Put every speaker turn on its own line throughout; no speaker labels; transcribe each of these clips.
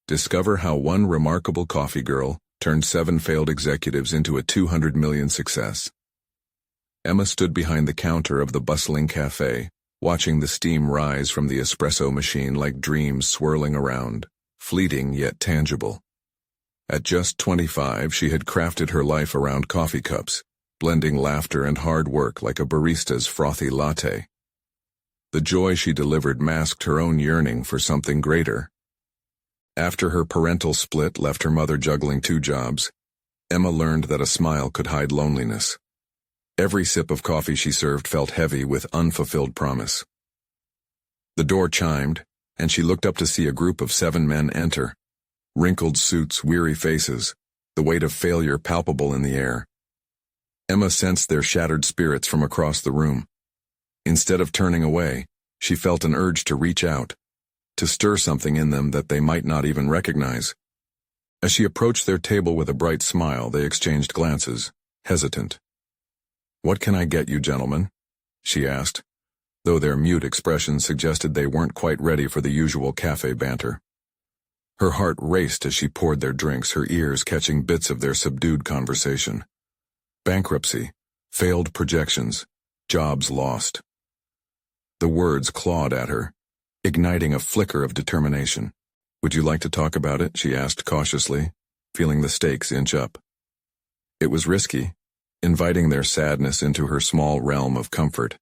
Discover how one remarkable coffee girl turned 7 failed executives into a 200 million success. Emma stood behind the counter of the bustling cafe, watching the steam rise from the espresso machine like dreams swirling around, fleeting yet tangible. At just 25, she had crafted her life around coffee cups, blending laughter and hard work like a barista's frothy latte. The joy she delivered masked her own yearning for something greater. After her parental split left her mother juggling 2 jobs, Emma learned that a smile could hide loneliness. Every sip of coffee she served felt heavy with unfulfilled promise. The door chimed, and she looked up to see a group of 7 men enter. Wrinkled suits, weary faces, the weight of failure palpable in the air. Emma sensed their shattered spirits from across the room. Instead of turning away, she felt an urge to reach out, to stir something in them that they might not even recognize. As she approached their table with a bright smile, they exchanged glances, hesitant. "What can I get you, gentlemen?" she asked, though their mute expressions suggested they weren't quite ready for the usual cafe banter. Her heart raced as she poured their drinks, her ears catching bits of their subdued conversation. Bankruptcy, failed projections, jobs lost. The words clawed at her, igniting a flicker of determination. "Would you like to talk about it?" she asked cautiously, feeling the stakes inch up. It was risky, inviting their sadness into her small realm of comfort,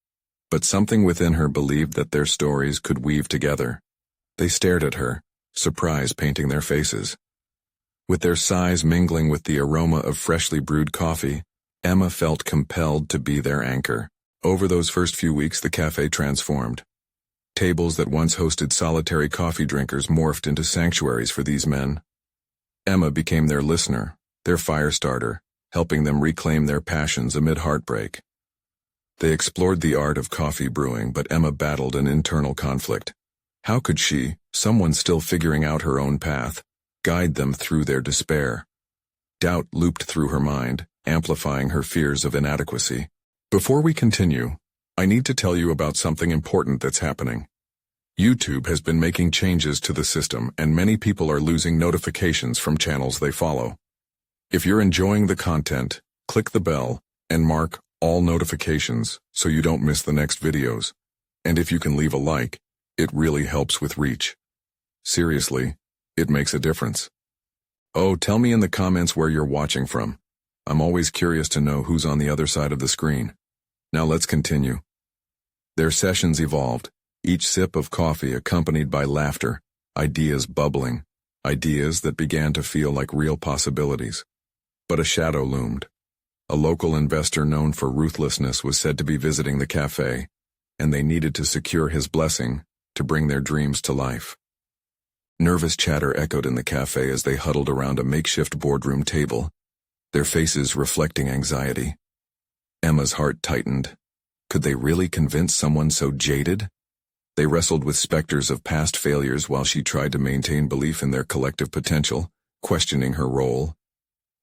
but something within her believed that their stories could weave together. They stared at her, surprise painting their faces. With their sighs mingling with the aroma of freshly brewed coffee, Emma felt compelled to be their anchor. Over those first few weeks, the cafe transformed. Tables that once hosted solitary coffee drinkers morphed into sanctuaries for these men. Emma became their listener, their fire starter, helping them reclaim their passions amid heartbreak. They explored the art of coffee brewing, but Emma battled an internal conflict. How could she, someone still figuring out her own path, guide them through their despair? Doubt looped through her mind, amplifying her fears of inadequacy. Before we continue, I need to tell you about something important that's happening. YouTube has been making changes to the system, and many people are losing notifications from channels they follow. If you're enjoying the content, click the bell and mark all notifications so you don't miss the next videos. And if you can leave a like, it really helps with reach. Seriously, it makes a difference. Oh, tell me in the comments where you're watching from. I'm always curious to know who's on the other side of the screen. Now let's continue. Their sessions evolved, each sip of coffee accompanied by laughter, ideas bubbling, ideas that began to feel like real possibilities. But a shadow loomed. A local investor known for ruthlessness was said to be visiting the cafe, and they needed to secure his blessing to bring their dreams to life. Nervous chatter echoed in the cafe as they huddled around a makeshift boardroom table, their faces reflecting anxiety. Emma's heart tightened. Could they really convince someone so jaded? They wrestled with specters of past failures while she tried to maintain belief in their collective potential, questioning her role.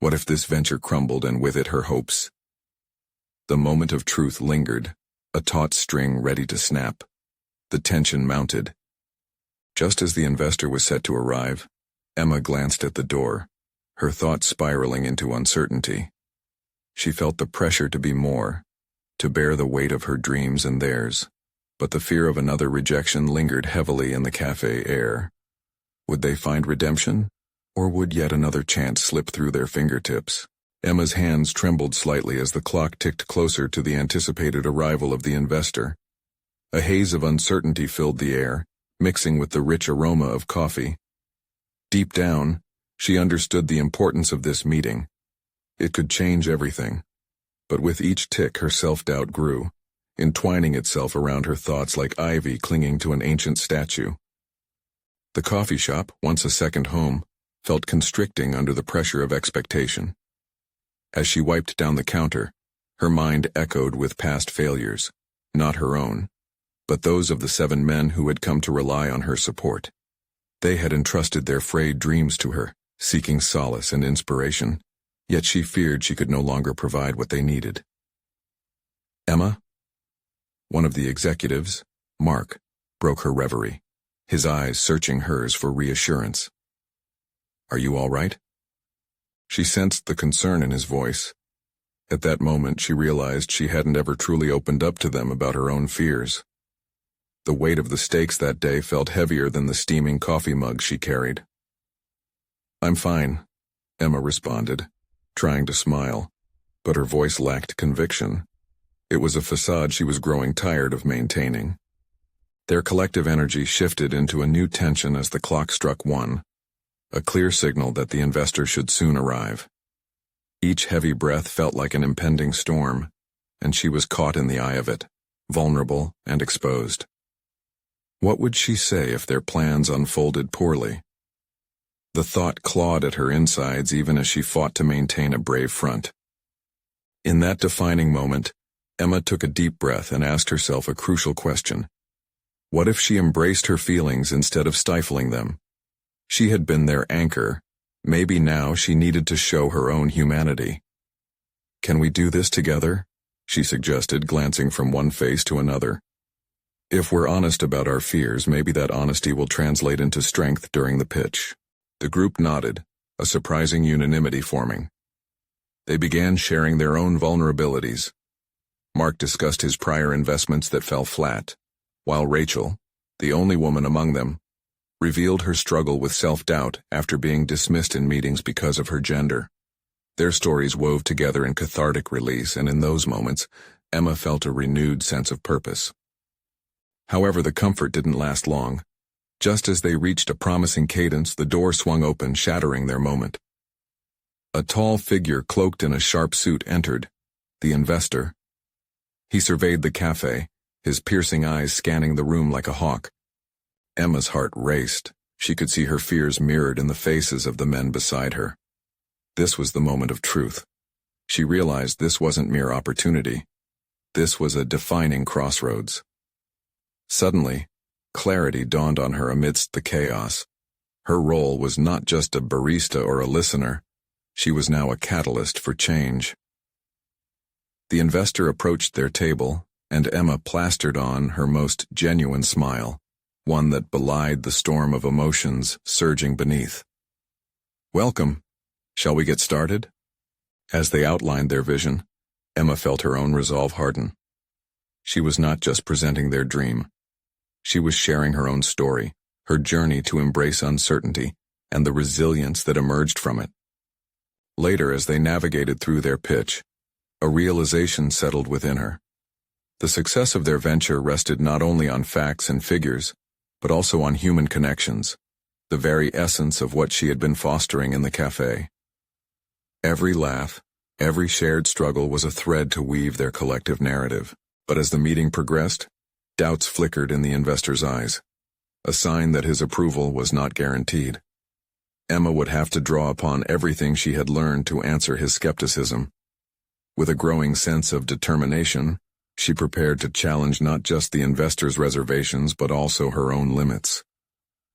What if this venture crumbled and with it her hopes? The moment of truth lingered, a taut string ready to snap. The tension mounted. Just as the investor was set to arrive, Emma glanced at the door, her thoughts spiraling into uncertainty. She felt the pressure to be more, to bear the weight of her dreams and theirs, but the fear of another rejection lingered heavily in the cafe air. Would they find redemption, or would yet another chance slip through their fingertips? Emma's hands trembled slightly as the clock ticked closer to the anticipated arrival of the investor. A haze of uncertainty filled the air, mixing with the rich aroma of coffee. Deep down, she understood the importance of this meeting. It could change everything. But with each tick her self-doubt grew, entwining itself around her thoughts like ivy clinging to an ancient statue. The coffee shop, once a second home, felt constricting under the pressure of expectation. As she wiped down the counter, her mind echoed with past failures, not her own, but those of the 7 men who had come to rely on her support. They had entrusted their frayed dreams to her, seeking solace and inspiration, yet she feared she could no longer provide what they needed. "Emma?" One of the executives, Mark, broke her reverie, his eyes searching hers for reassurance. Are you all right? She sensed the concern in his voice. At that moment, she realized she hadn't ever truly opened up to them about her own fears. The weight of the stakes that day felt heavier than the steaming coffee mug she carried. "I'm fine," Emma responded, trying to smile, but her voice lacked conviction. It was a facade she was growing tired of maintaining. Their collective energy shifted into a new tension as the clock struck 1, a clear signal that the investor should soon arrive. Each heavy breath felt like an impending storm, and she was caught in the eye of it, vulnerable and exposed. What would she say if their plans unfolded poorly? The thought clawed at her insides even as she fought to maintain a brave front. In that defining moment, Emma took a deep breath and asked herself a crucial question. What if she embraced her feelings instead of stifling them? She had been their anchor. Maybe now she needed to show her own humanity. "Can we do this together?" she suggested, glancing from one face to another. "If we're honest about our fears, maybe that honesty will translate into strength during the pitch." The group nodded, a surprising unanimity forming. They began sharing their own vulnerabilities. Mark discussed his prior investments that fell flat, while Rachel, the only woman among them, revealed her struggle with self-doubt after being dismissed in meetings because of her gender. Their stories wove together in cathartic release, and in those moments, Emma felt a renewed sense of purpose. However, the comfort didn't last long. Just as they reached a promising cadence, the door swung open, shattering their moment. A tall figure cloaked in a sharp suit entered, the investor. He surveyed the cafe, his piercing eyes scanning the room like a hawk. Emma's heart raced. She could see her fears mirrored in the faces of the men beside her. This was the moment of truth. She realized this wasn't mere opportunity. This was a defining crossroads. Suddenly, clarity dawned on her amidst the chaos. Her role was not just a barista or a listener. She was now a catalyst for change. The investor approached their table, and Emma plastered on her most genuine smile, one that belied the storm of emotions surging beneath. "Welcome. Shall we get started?" As they outlined their vision, Emma felt her own resolve harden. She was not just presenting their dream. She was sharing her own story, her journey to embrace uncertainty, and the resilience that emerged from it. Later, as they navigated through their pitch, a realization settled within her. The success of their venture rested not only on facts and figures, but also on human connections, the very essence of what she had been fostering in the cafe. Every laugh, every shared struggle was a thread to weave their collective narrative. But as the meeting progressed, doubts flickered in the investor's eyes, a sign that his approval was not guaranteed. Emma would have to draw upon everything she had learned to answer his skepticism. With a growing sense of determination, she prepared to challenge not just the investor's reservations but also her own limits.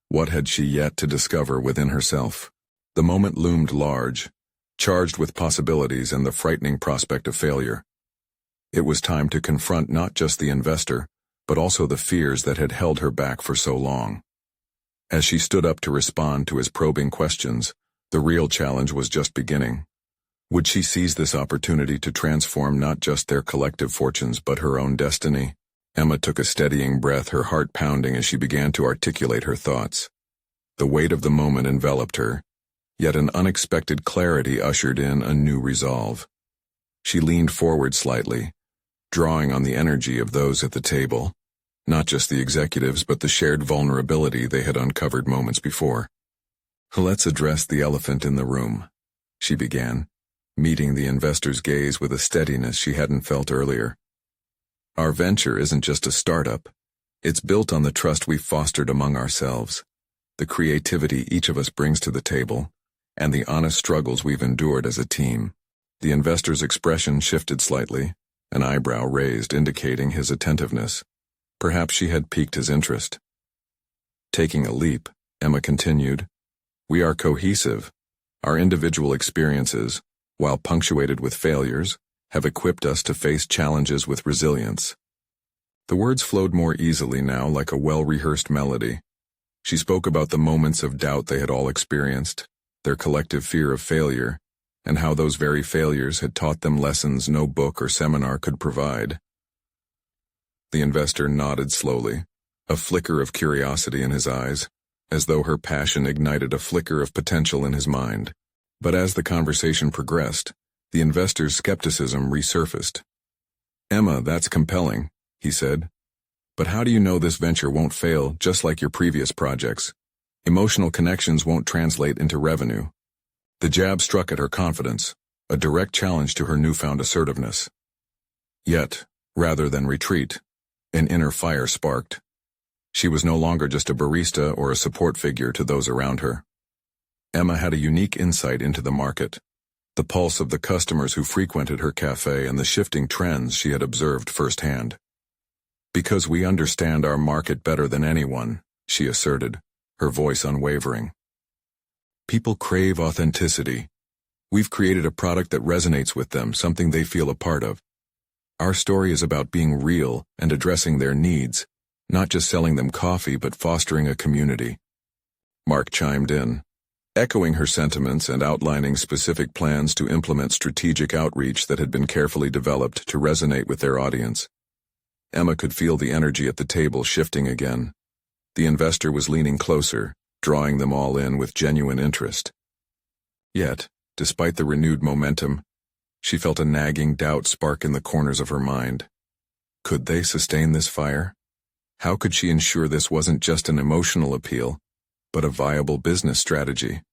What had she yet to discover within herself? The moment loomed large, charged with possibilities and the frightening prospect of failure. It was time to confront not just the investor, but also the fears that had held her back for so long. As she stood up to respond to his probing questions, the real challenge was just beginning. Would she seize this opportunity to transform not just their collective fortunes but her own destiny? Emma took a steadying breath, her heart pounding as she began to articulate her thoughts. The weight of the moment enveloped her, yet an unexpected clarity ushered in a new resolve. She leaned forward slightly, drawing on the energy of those at the table, not just the executives but the shared vulnerability they had uncovered moments before. "Let's address the elephant in the room," she began, meeting the investor's gaze with a steadiness she hadn't felt earlier. "Our venture isn't just a startup. It's built on the trust we've fostered among ourselves, the creativity each of us brings to the table, and the honest struggles we've endured as a team." The investor's expression shifted slightly, an eyebrow raised, indicating his attentiveness. Perhaps she had piqued his interest. Taking a leap, Emma continued, "We are cohesive. Our individual experiences, while punctuated with failures, have equipped us to face challenges with resilience." The words flowed more easily now, like a well-rehearsed melody. She spoke about the moments of doubt they had all experienced, their collective fear of failure, and how those very failures had taught them lessons no book or seminar could provide. The investor nodded slowly, a flicker of curiosity in his eyes, as though her passion ignited a flicker of potential in his mind. But as the conversation progressed, the investor's skepticism resurfaced. "Emma, that's compelling," he said. "But how do you know this venture won't fail just like your previous projects? Emotional connections won't translate into revenue." The jab struck at her confidence, a direct challenge to her newfound assertiveness. Yet, rather than retreat, an inner fire sparked. She was no longer just a barista or a support figure to those around her. Emma had a unique insight into the market, the pulse of the customers who frequented her cafe and the shifting trends she had observed firsthand. "Because we understand our market better than anyone," she asserted, her voice unwavering. "People crave authenticity. We've created a product that resonates with them, something they feel a part of. Our story is about being real and addressing their needs, not just selling them coffee but fostering a community." Mark chimed in, echoing her sentiments and outlining specific plans to implement strategic outreach that had been carefully developed to resonate with their audience. Emma could feel the energy at the table shifting again. The investor was leaning closer, drawing them all in with genuine interest. Yet, despite the renewed momentum, she felt a nagging doubt spark in the corners of her mind. Could they sustain this fire? How could she ensure this wasn't just an emotional appeal, but a viable business strategy?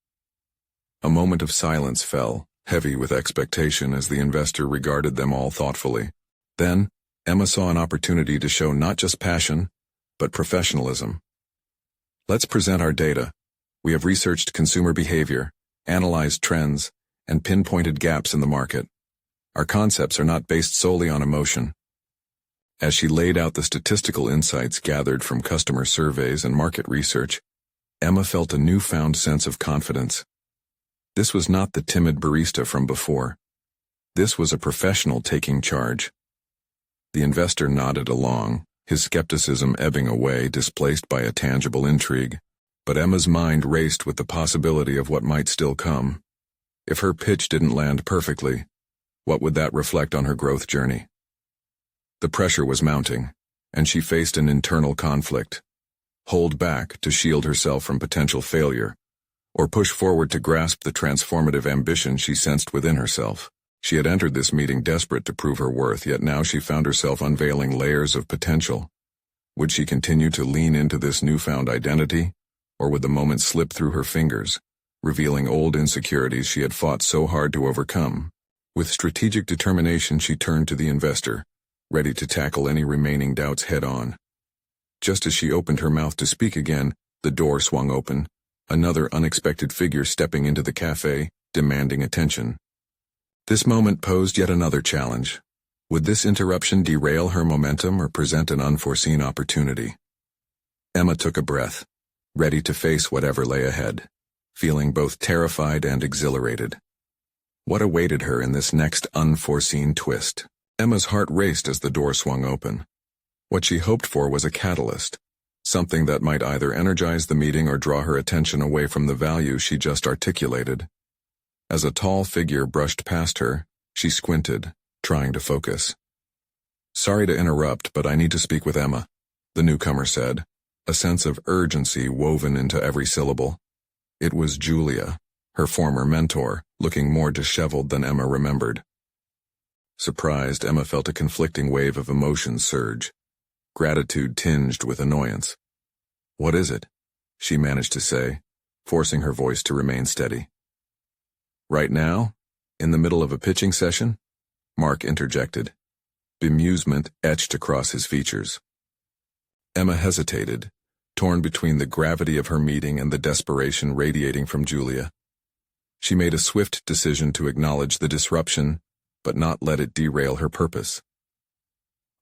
A moment of silence fell, heavy with expectation as the investor regarded them all thoughtfully. Then, Emma saw an opportunity to show not just passion, but professionalism. "Let's present our data. We have researched consumer behavior, analyzed trends, and pinpointed gaps in the market. Our concepts are not based solely on emotion." As she laid out the statistical insights gathered from customer surveys and market research, Emma felt a newfound sense of confidence. This was not the timid barista from before. This was a professional taking charge. The investor nodded along, his skepticism ebbing away, displaced by a tangible intrigue. But Emma's mind raced with the possibility of what might still come. If her pitch didn't land perfectly, what would that reflect on her growth journey? The pressure was mounting, and she faced an internal conflict. Hold back to shield herself from potential failure, or push forward to grasp the transformative ambition she sensed within herself. She had entered this meeting desperate to prove her worth, yet now she found herself unveiling layers of potential. Would she continue to lean into this newfound identity, or would the moment slip through her fingers, revealing old insecurities she had fought so hard to overcome? With strategic determination, she turned to the investor, ready to tackle any remaining doubts head-on. Just as she opened her mouth to speak again, the door swung open, another unexpected figure stepping into the cafe, demanding attention. This moment posed yet another challenge. Would this interruption derail her momentum or present an unforeseen opportunity? Emma took a breath, ready to face whatever lay ahead, feeling both terrified and exhilarated. What awaited her in this next unforeseen twist? Emma's heart raced as the door swung open. What she hoped for was a catalyst, something that might either energize the meeting or draw her attention away from the value she just articulated. As a tall figure brushed past her, she squinted, trying to focus. "Sorry to interrupt, but I need to speak with Emma," the newcomer said, a sense of urgency woven into every syllable. It was Julia, her former mentor, looking more disheveled than Emma remembered. Surprised, Emma felt a conflicting wave of emotions surge, gratitude tinged with annoyance. "What is it?" she managed to say, forcing her voice to remain steady. "Right now, in the middle of a pitching session?" Mark interjected. Bemusement etched across his features. Emma hesitated, torn between the gravity of her meeting and the desperation radiating from Julia. She made a swift decision to acknowledge the disruption, but not let it derail her purpose.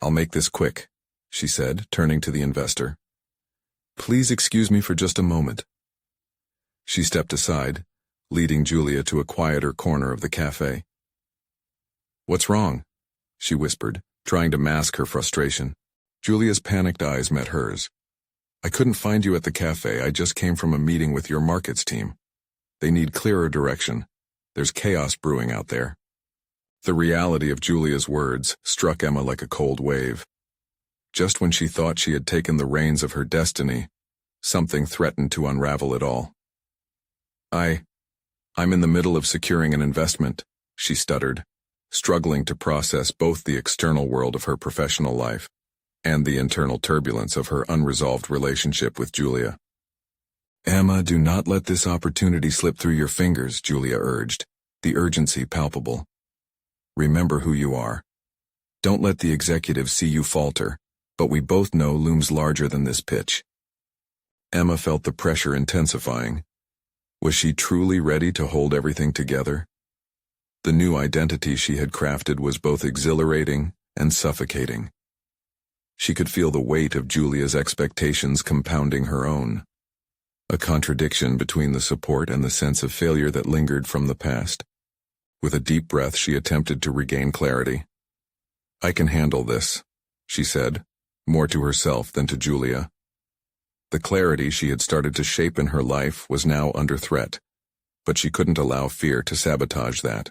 "I'll make this quick," she said, turning to the investor. "Please excuse me for just a moment." She stepped aside, leading Julia to a quieter corner of the cafe. "What's wrong?" she whispered, trying to mask her frustration. Julia's panicked eyes met hers. "I couldn't find you at the cafe. I just came from a meeting with your markets team." They need clearer direction. There's chaos brewing out there. The reality of Julia's words struck Emma like a cold wave. Just when she thought she had taken the reins of her destiny, something threatened to unravel it all. I'm in the middle of securing an investment, she stuttered, struggling to process both the external world of her professional life and the internal turbulence of her unresolved relationship with Julia. Emma, do not let this opportunity slip through your fingers, Julia urged, the urgency palpable. Remember who you are. Don't let the executives see you falter, but we both know looms larger than this pitch. Emma felt the pressure intensifying. Was she truly ready to hold everything together? The new identity she had crafted was both exhilarating and suffocating. She could feel the weight of Julia's expectations compounding her own, a contradiction between the support and the sense of failure that lingered from the past. With a deep breath, she attempted to regain clarity. I can handle this, she said, more to herself than to Julia. The clarity she had started to shape in her life was now under threat, but she couldn't allow fear to sabotage that.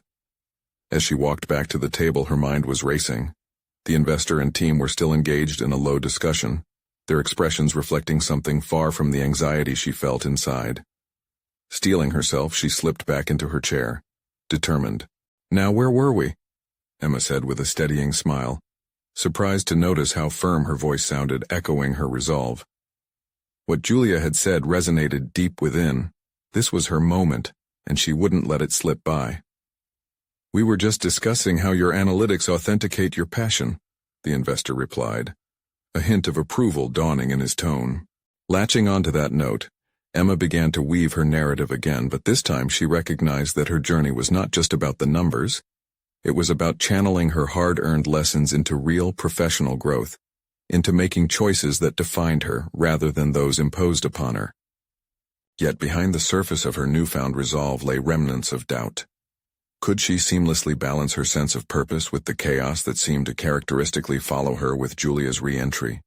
As she walked back to the table, her mind was racing. The investor and team were still engaged in a low discussion, their expressions reflecting something far from the anxiety she felt inside. Steeling herself, she slipped back into her chair, determined. Now where were we? Emma said with a steadying smile, surprised to notice how firm her voice sounded, echoing her resolve. What Julia had said resonated deep within. This was her moment, and she wouldn't let it slip by. We were just discussing how your analytics authenticate your passion, the investor replied, a hint of approval dawning in his tone. Latching onto that note, Emma began to weave her narrative again, but this time she recognized that her journey was not just about the numbers. It was about channeling her hard-earned lessons into real professional growth, into making choices that defined her rather than those imposed upon her. Yet behind the surface of her newfound resolve lay remnants of doubt. Could she seamlessly balance her sense of purpose with the chaos that seemed to characteristically follow her with Julia's re-entry?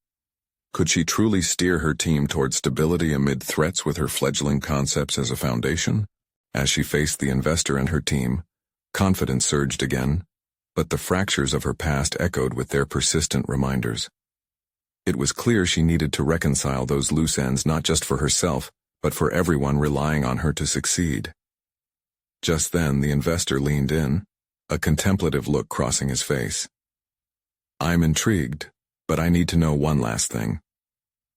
Could she truly steer her team toward stability amid threats with her fledgling concepts as a foundation? As she faced the investor and her team, confidence surged again, but the fractures of her past echoed with their persistent reminders. It was clear she needed to reconcile those loose ends not just for herself, but for everyone relying on her to succeed. Just then the investor leaned in, a contemplative look crossing his face. I'm intrigued, but I need to know one last thing.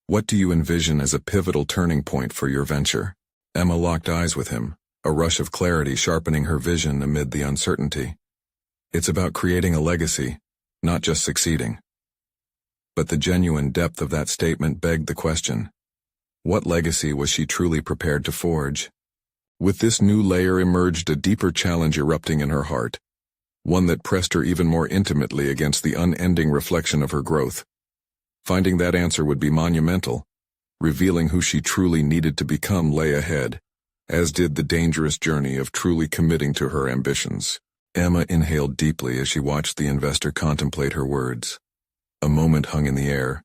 What do you envision as a pivotal turning point for your venture? Emma locked eyes with him, a rush of clarity sharpening her vision amid the uncertainty. It's about creating a legacy, not just succeeding. But the genuine depth of that statement begged the question. What legacy was she truly prepared to forge? With this new layer emerged a deeper challenge erupting in her heart, one that pressed her even more intimately against the unending reflection of her growth. Finding that answer would be monumental. Revealing who she truly needed to become lay ahead, as did the dangerous journey of truly committing to her ambitions. Emma inhaled deeply as she watched the investor contemplate her words. A moment hung in the air,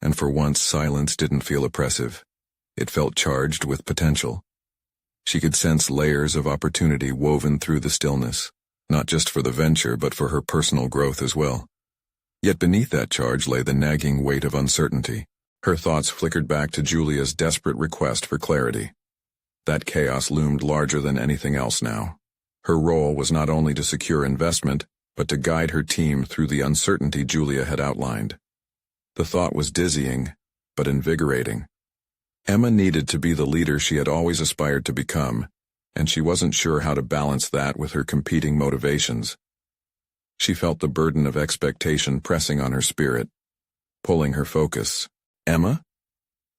and for once silence didn't feel oppressive. It felt charged with potential. She could sense layers of opportunity woven through the stillness, not just for the venture but for her personal growth as well. Yet beneath that charge lay the nagging weight of uncertainty. Her thoughts flickered back to Julia's desperate request for clarity. That chaos loomed larger than anything else now. Her role was not only to secure investment, but to guide her team through the uncertainty Julia had outlined. The thought was dizzying, but invigorating. Emma needed to be the leader she had always aspired to become, and she wasn't sure how to balance that with her competing motivations. She felt the burden of expectation pressing on her spirit, pulling her focus. Emma?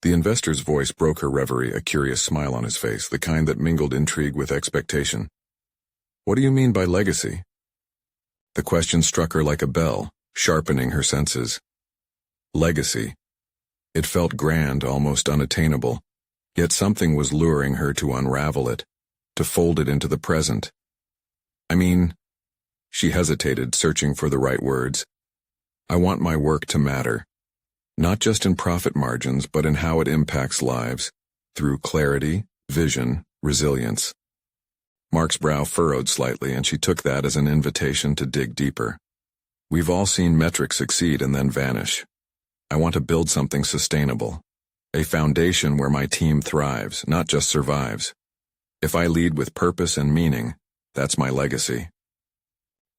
The investor's voice broke her reverie, a curious smile on his face, the kind that mingled intrigue with expectation. What do you mean by legacy? The question struck her like a bell, sharpening her senses. Legacy. It felt grand, almost unattainable, yet something was luring her to unravel it, to fold it into the present. She hesitated, searching for the right words. I want my work to matter, not just in profit margins, but in how it impacts lives, through clarity, vision, resilience. Mark's brow furrowed slightly, and she took that as an invitation to dig deeper. We've all seen metrics succeed and then vanish. I want to build something sustainable. A foundation where my team thrives, not just survives. If I lead with purpose and meaning, that's my legacy.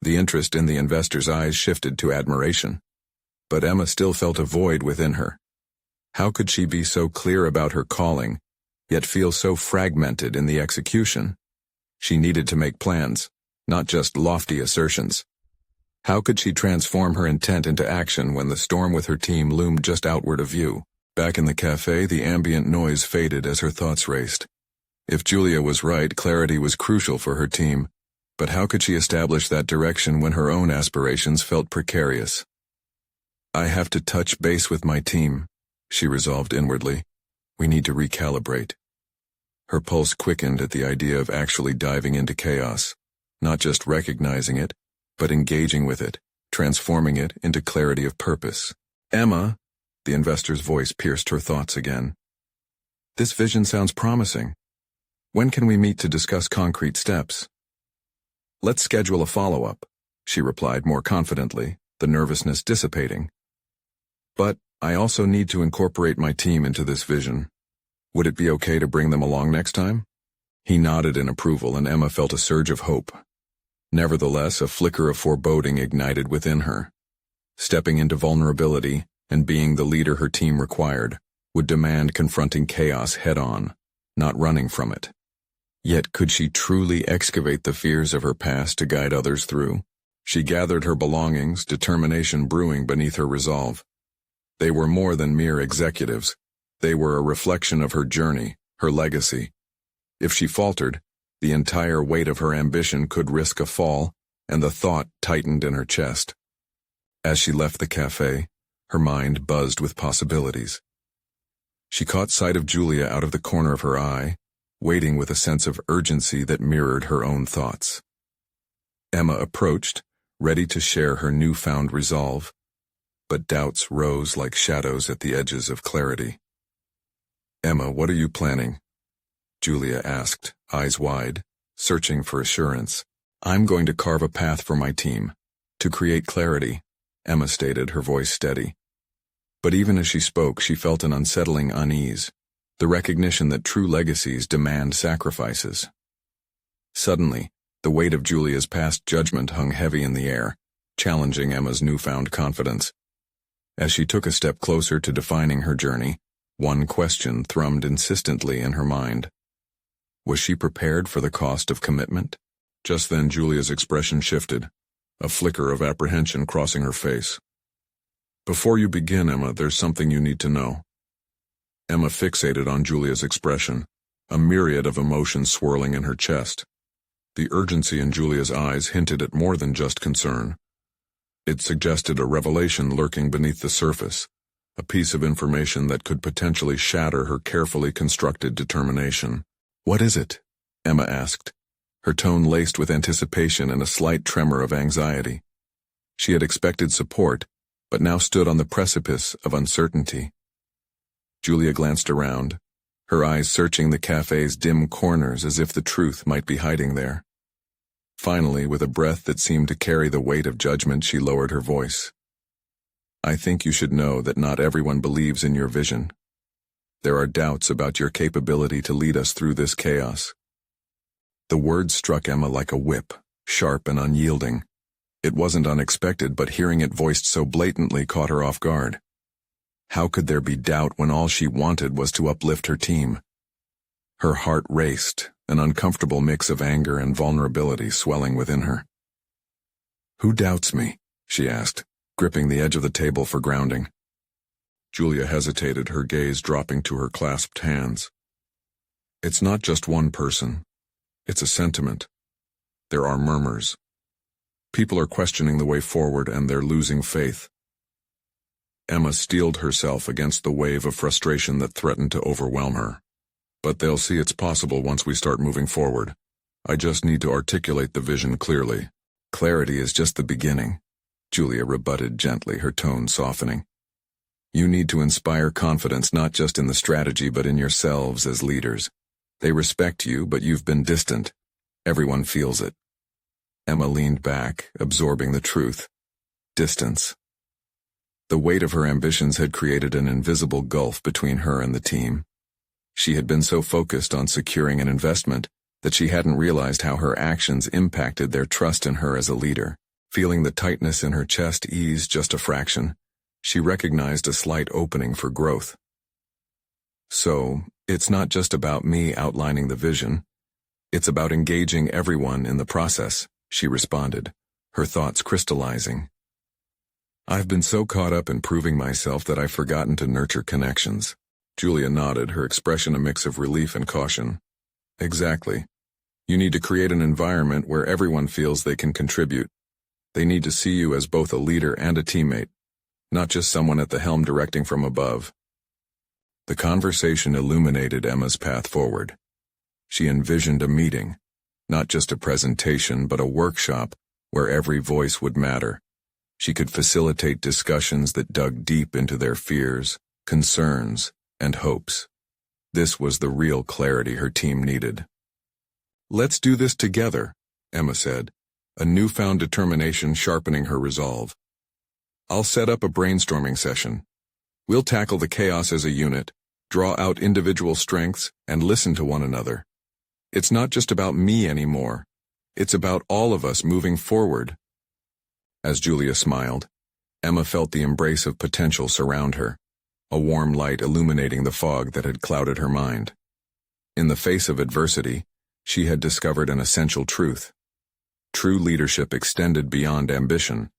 The interest in the investor's eyes shifted to admiration. But Emma still felt a void within her. How could she be so clear about her calling, yet feel so fragmented in the execution? She needed to make plans, not just lofty assertions. How could she transform her intent into action when the storm with her team loomed just outward of view? Back in the cafe, the ambient noise faded as her thoughts raced. If Julia was right, clarity was crucial for her team. But how could she establish that direction when her own aspirations felt precarious? I have to touch base with my team, she resolved inwardly. We need to recalibrate. Her pulse quickened at the idea of actually diving into chaos, not just recognizing it, but engaging with it, transforming it into clarity of purpose. Emma, the investor's voice pierced her thoughts again. This vision sounds promising. When can we meet to discuss concrete steps? Let's schedule a follow-up, she replied more confidently, the nervousness dissipating. But I also need to incorporate my team into this vision. Would it be okay to bring them along next time? He nodded in approval, and Emma felt a surge of hope. Nevertheless, a flicker of foreboding ignited within her. Stepping into vulnerability and being the leader her team required would demand confronting chaos head-on, not running from it. Yet could she truly excavate the fears of her past to guide others through? She gathered her belongings, determination brewing beneath her resolve. They were more than mere executives. They were a reflection of her journey, her legacy. If she faltered, the entire weight of her ambition could risk a fall, and the thought tightened in her chest. As she left the cafe, her mind buzzed with possibilities. She caught sight of Julia out of the corner of her eye, waiting with a sense of urgency that mirrored her own thoughts. Emma approached, ready to share her newfound resolve, but doubts rose like shadows at the edges of clarity. Emma, what are you planning? Julia asked, eyes wide, searching for assurance. I'm going to carve a path for my team. To create clarity, Emma stated, her voice steady. But even as she spoke, she felt an unsettling unease, the recognition that true legacies demand sacrifices. Suddenly, the weight of Julia's past judgment hung heavy in the air, challenging Emma's newfound confidence. As she took a step closer to defining her journey, one question thrummed insistently in her mind. Was she prepared for the cost of commitment? Just then Julia's expression shifted, a flicker of apprehension crossing her face. Before you begin, Emma, there's something you need to know. Emma fixated on Julia's expression, a myriad of emotions swirling in her chest. The urgency in Julia's eyes hinted at more than just concern. It suggested a revelation lurking beneath the surface, a piece of information that could potentially shatter her carefully constructed determination. What is it? Emma asked, her tone laced with anticipation and a slight tremor of anxiety. She had expected support, but now stood on the precipice of uncertainty. Julia glanced around, her eyes searching the cafe's dim corners as if the truth might be hiding there. Finally, with a breath that seemed to carry the weight of judgment, she lowered her voice. I think you should know that not everyone believes in your vision. There are doubts about your capability to lead us through this chaos. The words struck Emma like a whip, sharp and unyielding. It wasn't unexpected, but hearing it voiced so blatantly caught her off guard. How could there be doubt when all she wanted was to uplift her team? Her heart raced, an uncomfortable mix of anger and vulnerability swelling within her. Who doubts me? She asked, gripping the edge of the table for grounding. Julia hesitated, her gaze dropping to her clasped hands. It's not just one person. It's a sentiment. There are murmurs. People are questioning the way forward, and they're losing faith. Emma steeled herself against the wave of frustration that threatened to overwhelm her. But they'll see it's possible once we start moving forward. I just need to articulate the vision clearly. Clarity is just the beginning, Julia rebutted gently, her tone softening. You need to inspire confidence not just in the strategy but in yourselves as leaders. They respect you, but you've been distant. Everyone feels it. Emma leaned back, absorbing the truth. Distance. The weight of her ambitions had created an invisible gulf between her and the team. She had been so focused on securing an investment that she hadn't realized how her actions impacted their trust in her as a leader. Feeling the tightness in her chest ease just a fraction, she recognized a slight opening for growth. So, it's not just about me outlining the vision. It's about engaging everyone in the process, she responded, her thoughts crystallizing. I've been so caught up in proving myself that I've forgotten to nurture connections. Julia nodded, her expression a mix of relief and caution. Exactly. You need to create an environment where everyone feels they can contribute. They need to see you as both a leader and a teammate, not just someone at the helm directing from above. The conversation illuminated Emma's path forward. She envisioned a meeting, not just a presentation but a workshop where every voice would matter. She could facilitate discussions that dug deep into their fears, concerns, and hopes. This was the real clarity her team needed. Let's do this together, Emma said, a newfound determination sharpening her resolve. I'll set up a brainstorming session. We'll tackle the chaos as a unit, draw out individual strengths, and listen to one another. It's not just about me anymore. It's about all of us moving forward. As Julia smiled, Emma felt the embrace of potential surround her, a warm light illuminating the fog that had clouded her mind. In the face of adversity, she had discovered an essential truth. True leadership extended beyond ambition.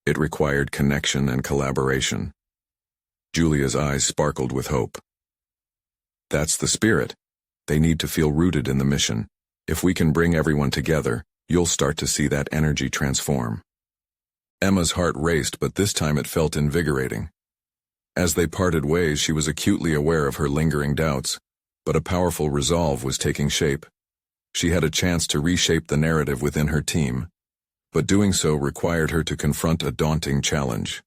It required connection and collaboration. Julia's eyes sparkled with hope. That's the spirit. They need to feel rooted in the mission. If we can bring everyone together, you'll start to see that energy transform. Emma's heart raced, but this time it felt invigorating. As they parted ways, she was acutely aware of her lingering doubts, but a powerful resolve was taking shape. She had a chance to reshape the narrative within her team, but doing so required her to confront a daunting challenge.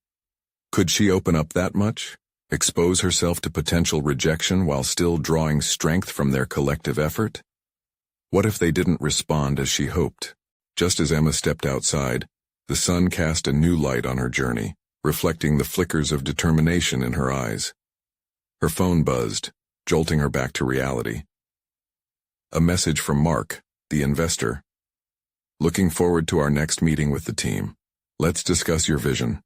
Could she open up that much? Expose herself to potential rejection while still drawing strength from their collective effort? What if they didn't respond as she hoped? Just as Emma stepped outside, the sun cast a new light on her journey, reflecting the flickers of determination in her eyes. Her phone buzzed, jolting her back to reality. A message from Mark, the investor. Looking forward to our next meeting with the team. Let's discuss your vision.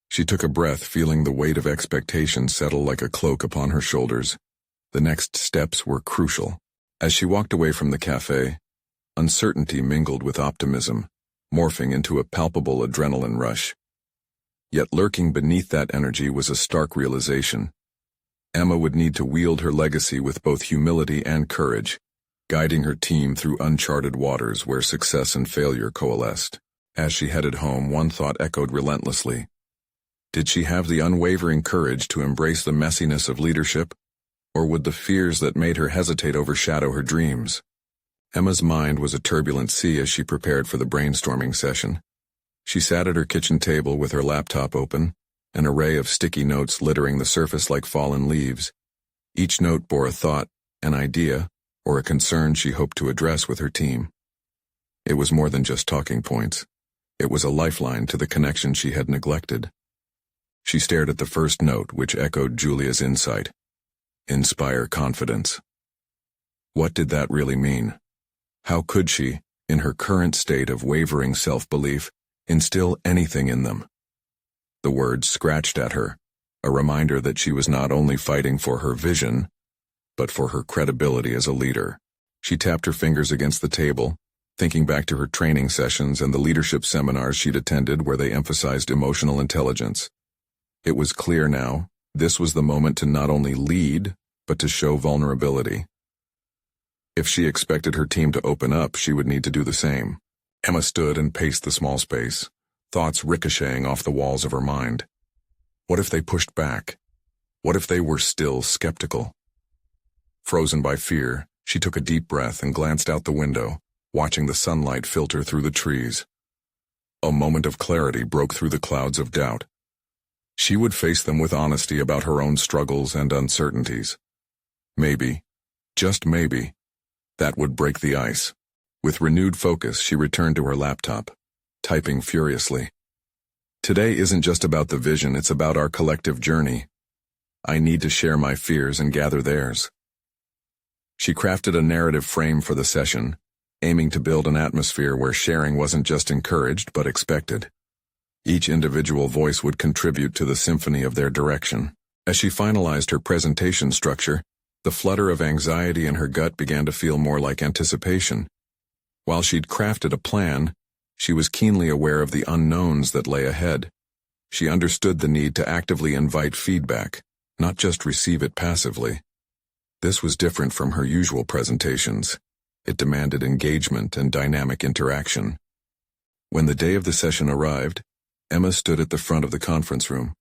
She took a breath, feeling the weight of expectation settle like a cloak upon her shoulders. The next steps were crucial. As she walked away from the cafe, uncertainty mingled with optimism, morphing into a palpable adrenaline rush. Yet lurking beneath that energy was a stark realization. Emma would need to wield her legacy with both humility and courage, guiding her team through uncharted waters where success and failure coalesced. As she headed home, one thought echoed relentlessly. Did she have the unwavering courage to embrace the messiness of leadership, or would the fears that made her hesitate overshadow her dreams? Emma's mind was a turbulent sea as she prepared for the brainstorming session. She sat at her kitchen table with her laptop open, an array of sticky notes littering the surface like fallen leaves. Each note bore a thought, an idea, or a concern she hoped to address with her team. It was more than just talking points. It was a lifeline to the connection she had neglected. She stared at the first note, which echoed Julia's insight. Inspire confidence. What did that really mean? How could she, in her current state of wavering self-belief, instill anything in them? The words scratched at her, a reminder that she was not only fighting for her vision, but for her credibility as a leader. She tapped her fingers against the table, thinking back to her training sessions and the leadership seminars she'd attended where they emphasized emotional intelligence. It was clear now, this was the moment to not only lead, but to show vulnerability. If she expected her team to open up, she would need to do the same. Emma stood and paced the small space, thoughts ricocheting off the walls of her mind. What if they pushed back? What if they were still skeptical? Frozen by fear, she took a deep breath and glanced out the window, watching the sunlight filter through the trees. A moment of clarity broke through the clouds of doubt. She would face them with honesty about her own struggles and uncertainties. Maybe, just maybe, that would break the ice. With renewed focus, she returned to her laptop, typing furiously. Today isn't just about the vision, it's about our collective journey. I need to share my fears and gather theirs. She crafted a narrative frame for the session, aiming to build an atmosphere where sharing wasn't just encouraged but expected. Each individual voice would contribute to the symphony of their direction. As she finalized her presentation structure, the flutter of anxiety in her gut began to feel more like anticipation. While she'd crafted a plan, she was keenly aware of the unknowns that lay ahead. She understood the need to actively invite feedback, not just receive it passively. This was different from her usual presentations. It demanded engagement and dynamic interaction. When the day of the session arrived, Emma stood at the front of the conference room,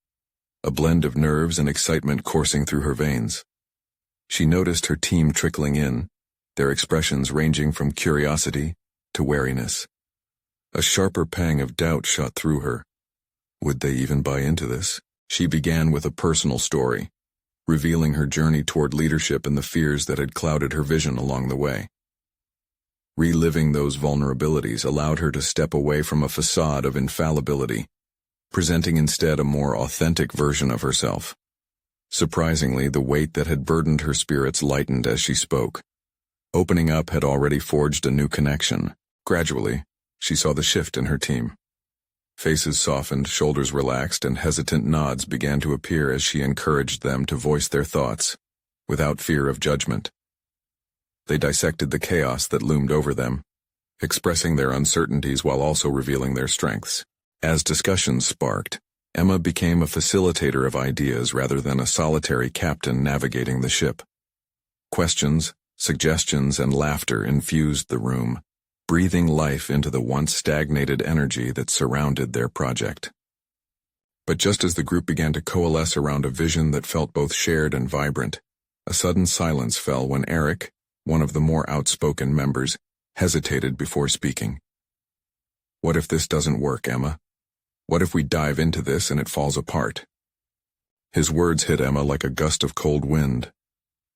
a blend of nerves and excitement coursing through her veins. She noticed her team trickling in, their expressions ranging from curiosity to wariness. A sharper pang of doubt shot through her. Would they even buy into this? She began with a personal story, revealing her journey toward leadership and the fears that had clouded her vision along the way. Reliving those vulnerabilities allowed her to step away from a facade of infallibility, presenting instead a more authentic version of herself. Surprisingly, the weight that had burdened her spirits lightened as she spoke. Opening up had already forged a new connection. Gradually, she saw the shift in her team. Faces softened, shoulders relaxed, and hesitant nods began to appear as she encouraged them to voice their thoughts, without fear of judgment. They dissected the chaos that loomed over them, expressing their uncertainties while also revealing their strengths. As discussions sparked, Emma became a facilitator of ideas rather than a solitary captain navigating the ship. Questions, suggestions, and laughter infused the room, breathing life into the once stagnated energy that surrounded their project. But just as the group began to coalesce around a vision that felt both shared and vibrant, a sudden silence fell when Eric, one of the more outspoken members, hesitated before speaking. What if this doesn't work, Emma? What if we dive into this and it falls apart? His words hit Emma like a gust of cold wind.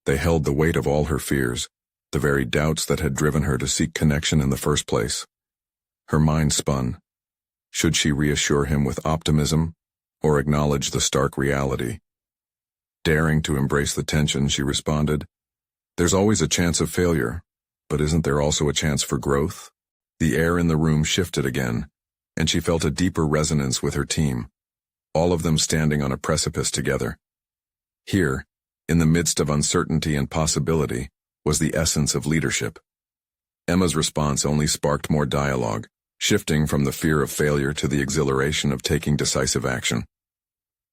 They held the weight of all her fears, the very doubts that had driven her to seek connection in the first place. Her mind spun. Should she reassure him with optimism, or acknowledge the stark reality? Daring to embrace the tension, she responded, "There's always a chance of failure, but isn't there also a chance for growth?" The air in the room shifted again, and she felt a deeper resonance with her team, all of them standing on a precipice together. Here, in the midst of uncertainty and possibility, was the essence of leadership. Emma's response only sparked more dialogue, shifting from the fear of failure to the exhilaration of taking decisive action.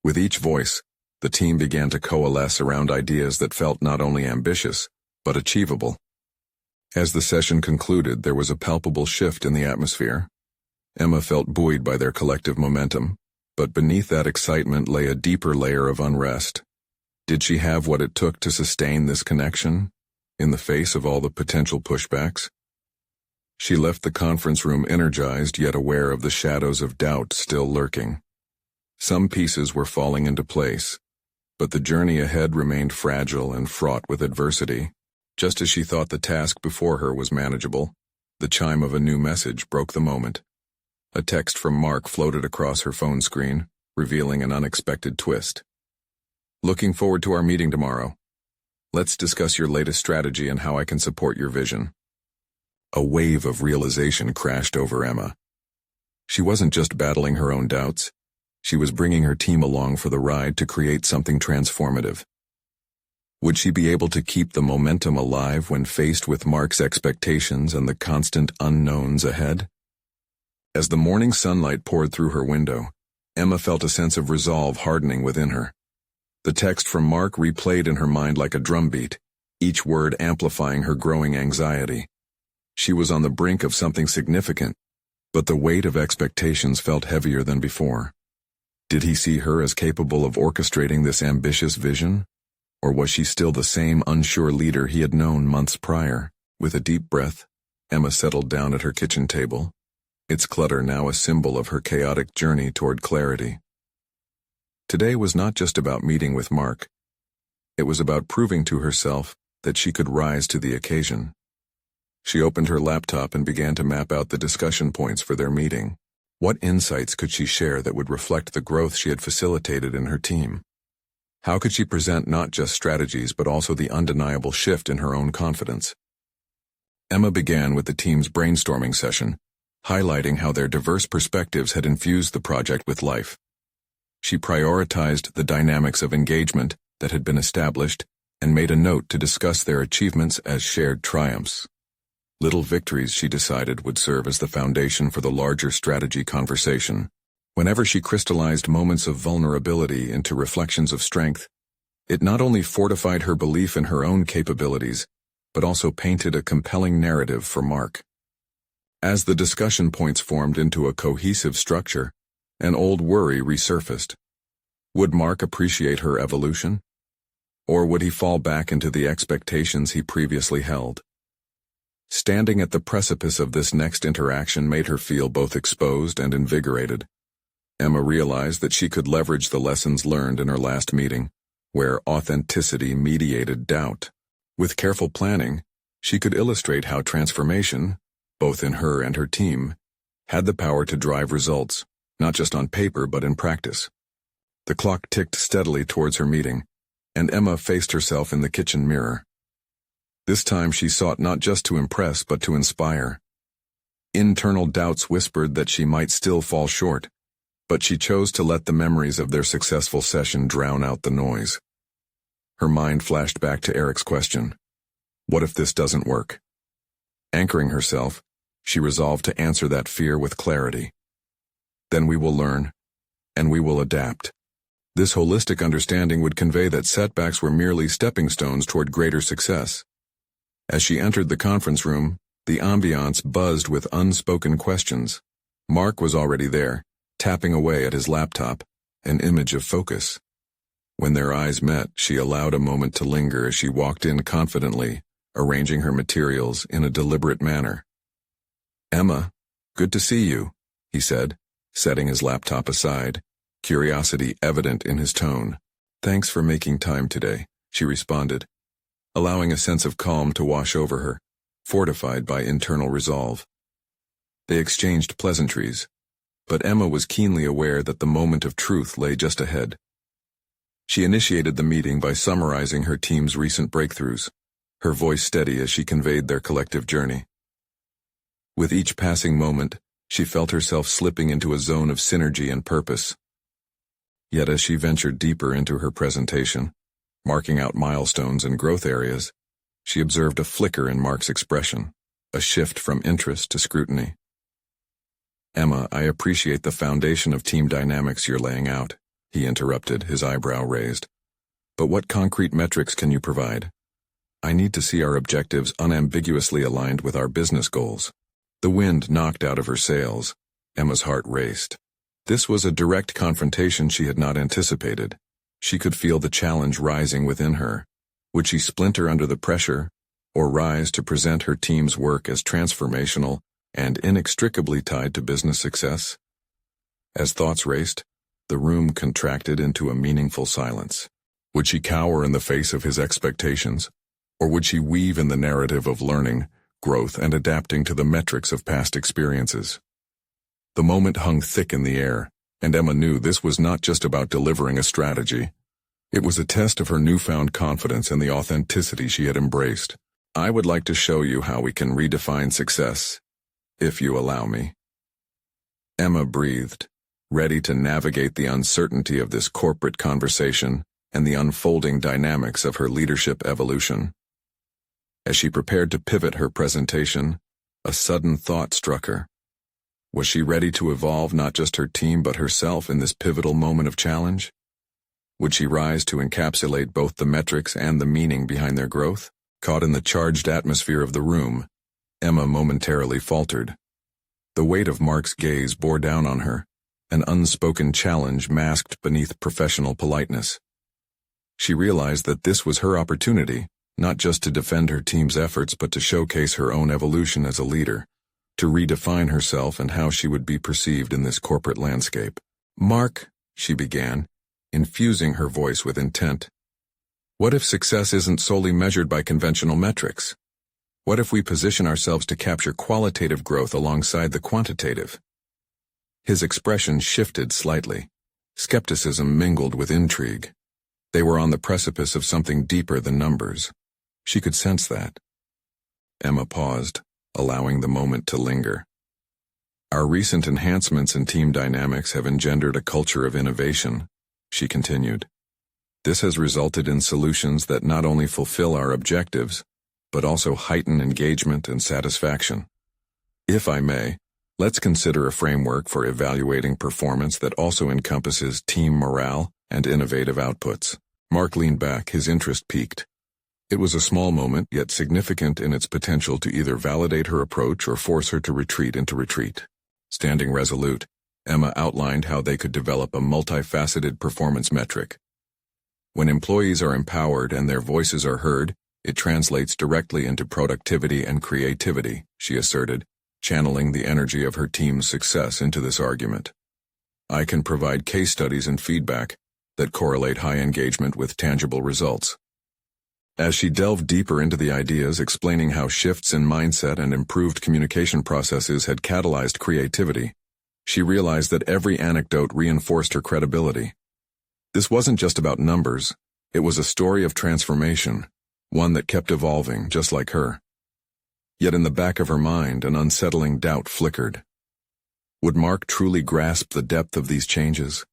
With each voice, the team began to coalesce around ideas that felt not only ambitious, but achievable. As the session concluded, there was a palpable shift in the atmosphere. Emma felt buoyed by their collective momentum, but beneath that excitement lay a deeper layer of unrest. Did she have what it took to sustain this connection, in the face of all the potential pushbacks? She left the conference room energized yet aware of the shadows of doubt still lurking. Some pieces were falling into place, but the journey ahead remained fragile and fraught with adversity. Just as she thought the task before her was manageable, the chime of a new message broke the moment. A text from Mark floated across her phone screen, revealing an unexpected twist. "Looking forward to our meeting tomorrow. Let's discuss your latest strategy and how I can support your vision." A wave of realization crashed over Emma. She wasn't just battling her own doubts. She was bringing her team along for the ride to create something transformative. Would she be able to keep the momentum alive when faced with Mark's expectations and the constant unknowns ahead? As the morning sunlight poured through her window, Emma felt a sense of resolve hardening within her. The text from Mark replayed in her mind like a drumbeat, each word amplifying her growing anxiety. She was on the brink of something significant, but the weight of expectations felt heavier than before. Did he see her as capable of orchestrating this ambitious vision? Or was she still the same unsure leader he had known months prior? With a deep breath, Emma settled down at her kitchen table, its clutter now a symbol of her chaotic journey toward clarity. Today was not just about meeting with Mark. It was about proving to herself that she could rise to the occasion. She opened her laptop and began to map out the discussion points for their meeting. What insights could she share that would reflect the growth she had facilitated in her team? How could she present not just strategies but also the undeniable shift in her own confidence? Emma began with the team's brainstorming session, highlighting how their diverse perspectives had infused the project with life. She prioritized the dynamics of engagement that had been established and made a note to discuss their achievements as shared triumphs. Little victories, she decided, would serve as the foundation for the larger strategy conversation. Whenever she crystallized moments of vulnerability into reflections of strength, it not only fortified her belief in her own capabilities, but also painted a compelling narrative for Mark. As the discussion points formed into a cohesive structure, an old worry resurfaced. Would Mark appreciate her evolution? Or would he fall back into the expectations he previously held? Standing at the precipice of this next interaction made her feel both exposed and invigorated. Emma realized that she could leverage the lessons learned in her last meeting, where authenticity mediated doubt. With careful planning, she could illustrate how transformation, both in her and her team, had the power to drive results, not just on paper but in practice. The clock ticked steadily towards her meeting, and Emma faced herself in the kitchen mirror. This time she sought not just to impress but to inspire. Internal doubts whispered that she might still fall short, but she chose to let the memories of their successful session drown out the noise. Her mind flashed back to Eric's question, "What if this doesn't work?" Anchoring herself, she resolved to answer that fear with clarity. "Then we will learn, and we will adapt." This holistic understanding would convey that setbacks were merely stepping stones toward greater success. As she entered the conference room, the ambiance buzzed with unspoken questions. Mark was already there, tapping away at his laptop, an image of focus. When their eyes met, she allowed a moment to linger as she walked in confidently, arranging her materials in a deliberate manner. "Emma, good to see you," he said, setting his laptop aside, curiosity evident in his tone. "Thanks for making time today," she responded, allowing a sense of calm to wash over her, fortified by internal resolve. They exchanged pleasantries, but Emma was keenly aware that the moment of truth lay just ahead. She initiated the meeting by summarizing her team's recent breakthroughs, her voice steady as she conveyed their collective journey. With each passing moment, she felt herself slipping into a zone of synergy and purpose. Yet as she ventured deeper into her presentation, marking out milestones and growth areas, she observed a flicker in Mark's expression, a shift from interest to scrutiny. "Emma, I appreciate the foundation of team dynamics you're laying out," he interrupted, his eyebrow raised. "But what concrete metrics can you provide? I need to see our objectives unambiguously aligned with our business goals." The wind knocked out of her sails. Emma's heart raced. This was a direct confrontation she had not anticipated. She could feel the challenge rising within her. Would she splinter under the pressure, or rise to present her team's work as transformational and inextricably tied to business success? As thoughts raced, the room contracted into a meaningful silence. Would she cower in the face of his expectations, or would she weave in the narrative of learning, growth, and adapting to the metrics of past experiences? The moment hung thick in the air, and Emma knew this was not just about delivering a strategy. It was a test of her newfound confidence and the authenticity she had embraced. "I would like to show you how we can redefine success, if you allow me." Emma breathed, ready to navigate the uncertainty of this corporate conversation and the unfolding dynamics of her leadership evolution. As she prepared to pivot her presentation, a sudden thought struck her. Was she ready to evolve not just her team but herself in this pivotal moment of challenge? Would she rise to encapsulate both the metrics and the meaning behind their growth? Caught in the charged atmosphere of the room, Emma momentarily faltered. The weight of Mark's gaze bore down on her, an unspoken challenge masked beneath professional politeness. She realized that this was her opportunity, not just to defend her team's efforts but to showcase her own evolution as a leader, to redefine herself and how she would be perceived in this corporate landscape. "Mark," she began, infusing her voice with intent. "What if success isn't solely measured by conventional metrics? What if we position ourselves to capture qualitative growth alongside the quantitative? His expression shifted slightly. Skepticism mingled with intrigue. They were on the precipice of something deeper than numbers. She could sense that. Emma paused, allowing the moment to linger. Our recent enhancements in team dynamics have engendered a culture of innovation, she continued. This has resulted in solutions that not only fulfill our objectives, but also heighten engagement and satisfaction. If I may, let's consider a framework for evaluating performance that also encompasses team morale and innovative outputs. Mark leaned back, his interest piqued. It was a small moment, yet significant in its potential to either validate her approach or force her to retreat into retreat. Standing resolute, Emma outlined how they could develop a multifaceted performance metric. When employees are empowered and their voices are heard, it translates directly into productivity and creativity, she asserted, channeling the energy of her team's success into this argument. I can provide case studies and feedback that correlate high engagement with tangible results. As she delved deeper into the ideas, explaining how shifts in mindset and improved communication processes had catalyzed creativity, she realized that every anecdote reinforced her credibility. This wasn't just about numbers, it was a story of transformation, one that kept evolving just like her. Yet in the back of her mind, an unsettling doubt flickered. Would Mark truly grasp the depth of these changes?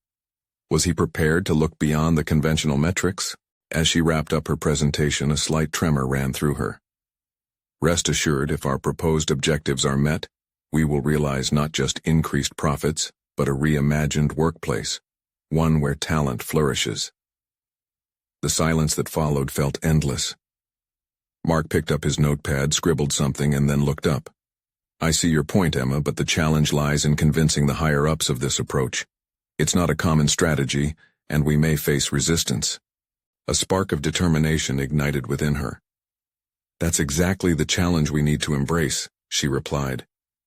Was he prepared to look beyond the conventional metrics? As she wrapped up her presentation, a slight tremor ran through her. Rest assured, if our proposed objectives are met, we will realize not just increased profits, but a reimagined workplace, one where talent flourishes. The silence that followed felt endless. Mark picked up his notepad, scribbled something, and then looked up. I see your point, Emma, but the challenge lies in convincing the higher-ups of this approach. It's not a common strategy, and we may face resistance. A spark of determination ignited within her. That's exactly the challenge we need to embrace, she replied,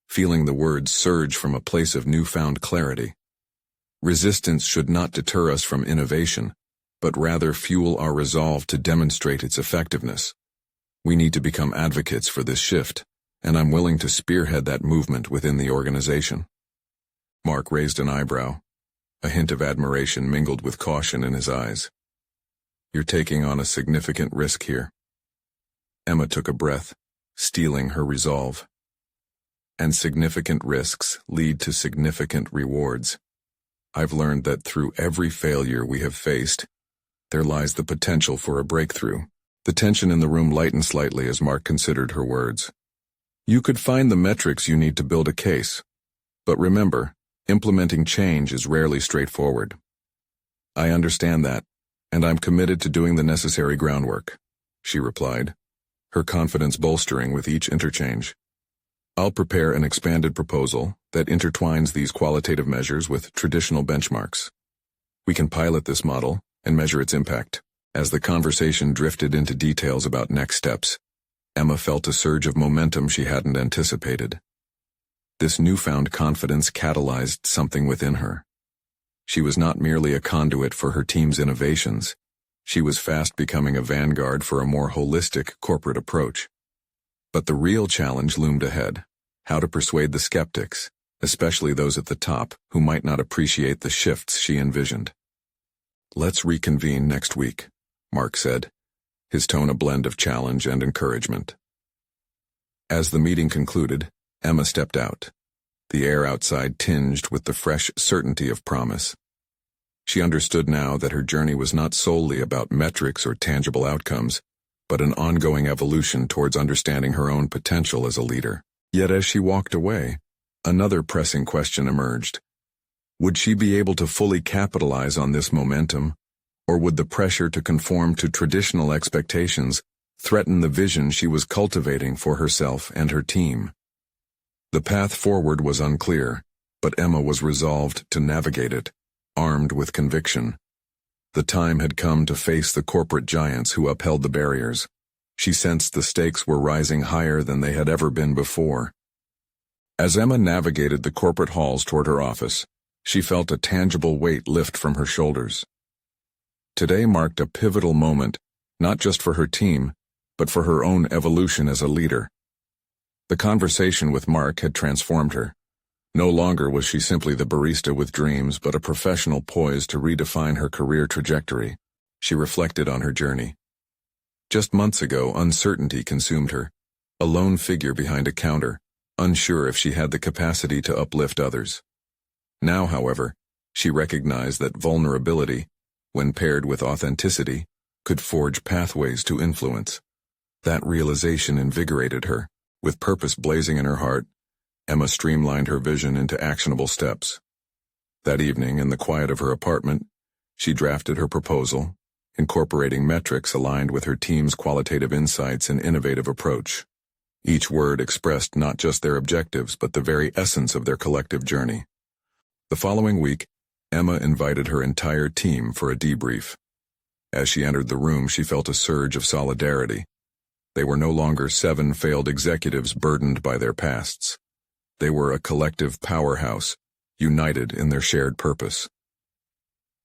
feeling the words surge from a place of newfound clarity. Resistance should not deter us from innovation, but rather fuel our resolve to demonstrate its effectiveness. We need to become advocates for this shift, and I'm willing to spearhead that movement within the organization. Mark raised an eyebrow. A hint of admiration mingled with caution in his eyes. You're taking on a significant risk here. Emma took a breath, steeling her resolve. And significant risks lead to significant rewards. I've learned that through every failure we have faced, there lies the potential for a breakthrough. The tension in the room lightened slightly as Mark considered her words. You could find the metrics you need to build a case. But remember, implementing change is rarely straightforward. I understand that, and I'm committed to doing the necessary groundwork, she replied, her confidence bolstering with each interchange. I'll prepare an expanded proposal that intertwines these qualitative measures with traditional benchmarks. We can pilot this model and measure its impact. As the conversation drifted into details about next steps, Emma felt a surge of momentum she hadn't anticipated. This newfound confidence catalyzed something within her. She was not merely a conduit for her team's innovations. She was fast becoming a vanguard for a more holistic corporate approach. But the real challenge loomed ahead: how to persuade the skeptics, especially those at the top who might not appreciate the shifts she envisioned. Let's reconvene next week, Mark said, his tone a blend of challenge and encouragement. As the meeting concluded, Emma stepped out, the air outside tinged with the fresh certainty of promise. She understood now that her journey was not solely about metrics or tangible outcomes, but an ongoing evolution towards understanding her own potential as a leader. Yet as she walked away, another pressing question emerged. Would she be able to fully capitalize on this momentum, or would the pressure to conform to traditional expectations threaten the vision she was cultivating for herself and her team? The path forward was unclear, but Emma was resolved to navigate it, armed with conviction. The time had come to face the corporate giants who upheld the barriers. She sensed the stakes were rising higher than they had ever been before. As Emma navigated the corporate halls toward her office, she felt a tangible weight lift from her shoulders. Today marked a pivotal moment, not just for her team, but for her own evolution as a leader. The conversation with Mark had transformed her. No longer was she simply the barista with dreams, but a professional poised to redefine her career trajectory. She reflected on her journey. Just months ago, uncertainty consumed her, a lone figure behind a counter, unsure if she had the capacity to uplift others. Now, however, she recognized that vulnerability, when paired with authenticity, could forge pathways to influence. That realization invigorated her. With purpose blazing in her heart, Emma streamlined her vision into actionable steps. That evening, in the quiet of her apartment, she drafted her proposal, incorporating metrics aligned with her team's qualitative insights and innovative approach. Each word expressed not just their objectives, but the very essence of their collective journey. The following week, Emma invited her entire team for a debrief. As she entered the room, she felt a surge of solidarity. They were no longer 7 failed executives burdened by their pasts. They were a collective powerhouse, united in their shared purpose.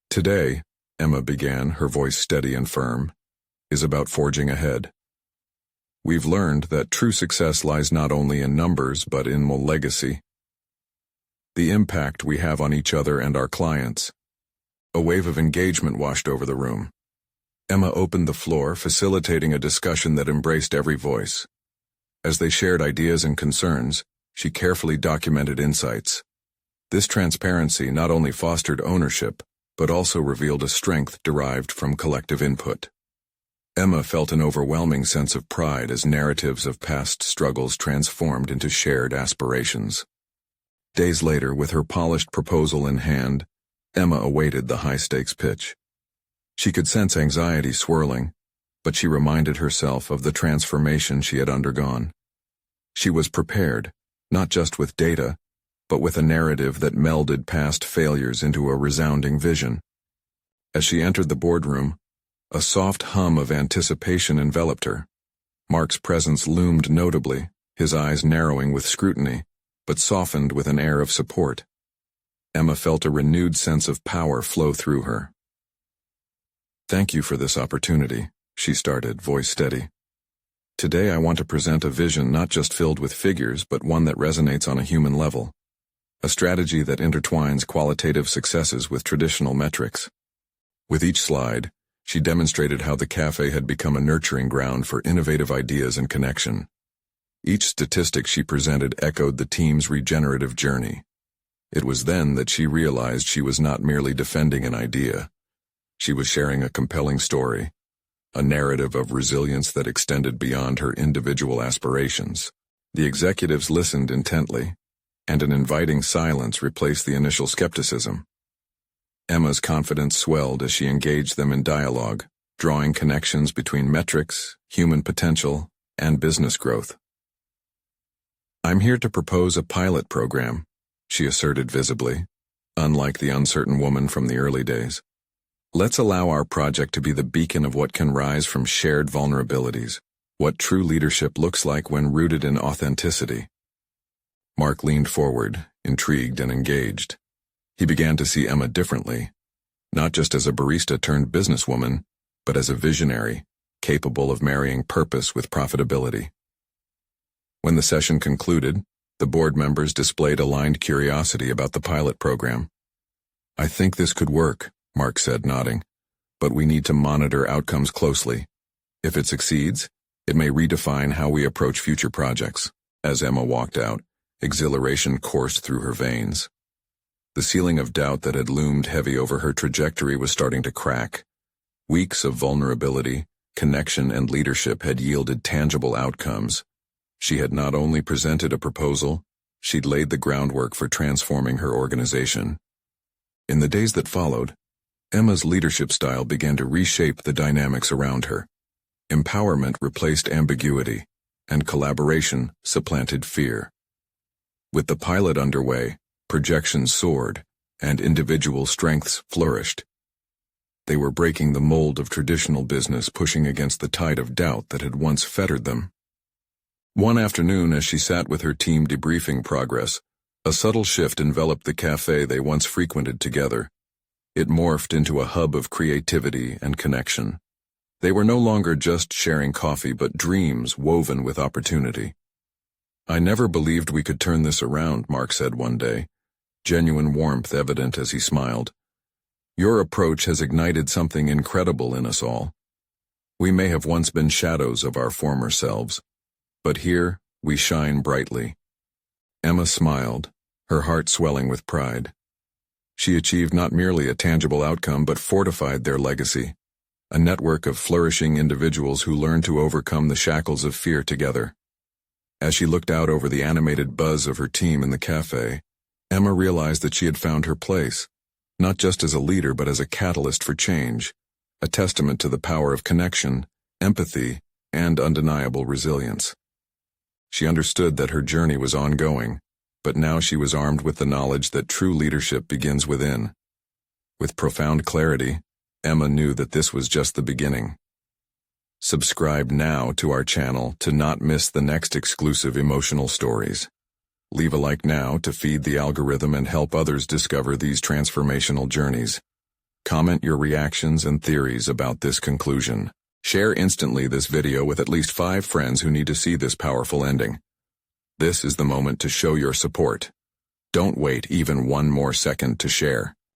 Today, Emma began, her voice steady and firm, is about forging ahead. We've learned that true success lies not only in numbers, but in legacy. The impact we have on each other and our clients. A wave of engagement washed over the room. Emma opened the floor, facilitating a discussion that embraced every voice. As they shared ideas and concerns, she carefully documented insights. This transparency not only fostered ownership, but also revealed a strength derived from collective input. Emma felt an overwhelming sense of pride as narratives of past struggles transformed into shared aspirations. Days later, with her polished proposal in hand, Emma awaited the high-stakes pitch. She could sense anxiety swirling, but she reminded herself of the transformation she had undergone. She was prepared, not just with data, but with a narrative that melded past failures into a resounding vision. As she entered the boardroom, a soft hum of anticipation enveloped her. Mark's presence loomed notably, his eyes narrowing with scrutiny, but softened with an air of support. Emma felt a renewed sense of power flow through her. "Thank you for this opportunity," she started, voice steady. "Today I want to present a vision not just filled with figures, but one that resonates on a human level. A strategy that intertwines qualitative successes with traditional metrics." With each slide, she demonstrated how the cafe had become a nurturing ground for innovative ideas and connection. Each statistic she presented echoed the team's regenerative journey. It was then that she realized she was not merely defending an idea. She was sharing a compelling story, a narrative of resilience that extended beyond her individual aspirations. The executives listened intently, and an inviting silence replaced the initial skepticism. Emma's confidence swelled as she engaged them in dialogue, drawing connections between metrics, human potential, and business growth. "I'm here to propose a pilot program," she asserted visibly, unlike the uncertain woman from the early days. "Let's allow our project to be the beacon of what can rise from shared vulnerabilities, what true leadership looks like when rooted in authenticity." Mark leaned forward, intrigued and engaged. He began to see Emma differently, not just as a barista turned businesswoman, but as a visionary, capable of marrying purpose with profitability. When the session concluded, the board members displayed aligned curiosity about the pilot program. "I think this could work," Mark said, nodding, "but we need to monitor outcomes closely. If it succeeds, it may redefine how we approach future projects." As Emma walked out, exhilaration coursed through her veins. The ceiling of doubt that had loomed heavy over her trajectory was starting to crack. Weeks of vulnerability, connection, and leadership had yielded tangible outcomes. She had not only presented a proposal, she'd laid the groundwork for transforming her organization. In the days that followed, Emma's leadership style began to reshape the dynamics around her. Empowerment replaced ambiguity, and collaboration supplanted fear. With the pilot underway, projections soared, and individual strengths flourished. They were breaking the mold of traditional business, pushing against the tide of doubt that had once fettered them. One afternoon, as she sat with her team debriefing progress, a subtle shift enveloped the cafe they once frequented together. It morphed into a hub of creativity and connection. They were no longer just sharing coffee but dreams woven with opportunity. "I never believed we could turn this around," Mark said one day, genuine warmth evident as he smiled. "Your approach has ignited something incredible in us all. We may have once been shadows of our former selves, but here we shine brightly." Emma smiled, her heart swelling with pride. She achieved not merely a tangible outcome but fortified their legacy, a network of flourishing individuals who learned to overcome the shackles of fear together. As she looked out over the animated buzz of her team in the cafe, Emma realized that she had found her place, not just as a leader but as a catalyst for change, a testament to the power of connection, empathy, and undeniable resilience. She understood that her journey was ongoing, but now she was armed with the knowledge that true leadership begins within. With profound clarity, Emma knew that this was just the beginning. Subscribe now to our channel to not miss the next exclusive emotional stories. Leave a like now to feed the algorithm and help others discover these transformational journeys. Comment your reactions and theories about this conclusion. Share instantly this video with at least 5 friends who need to see this powerful ending. This is the moment to show your support. Don't wait even one more second to share.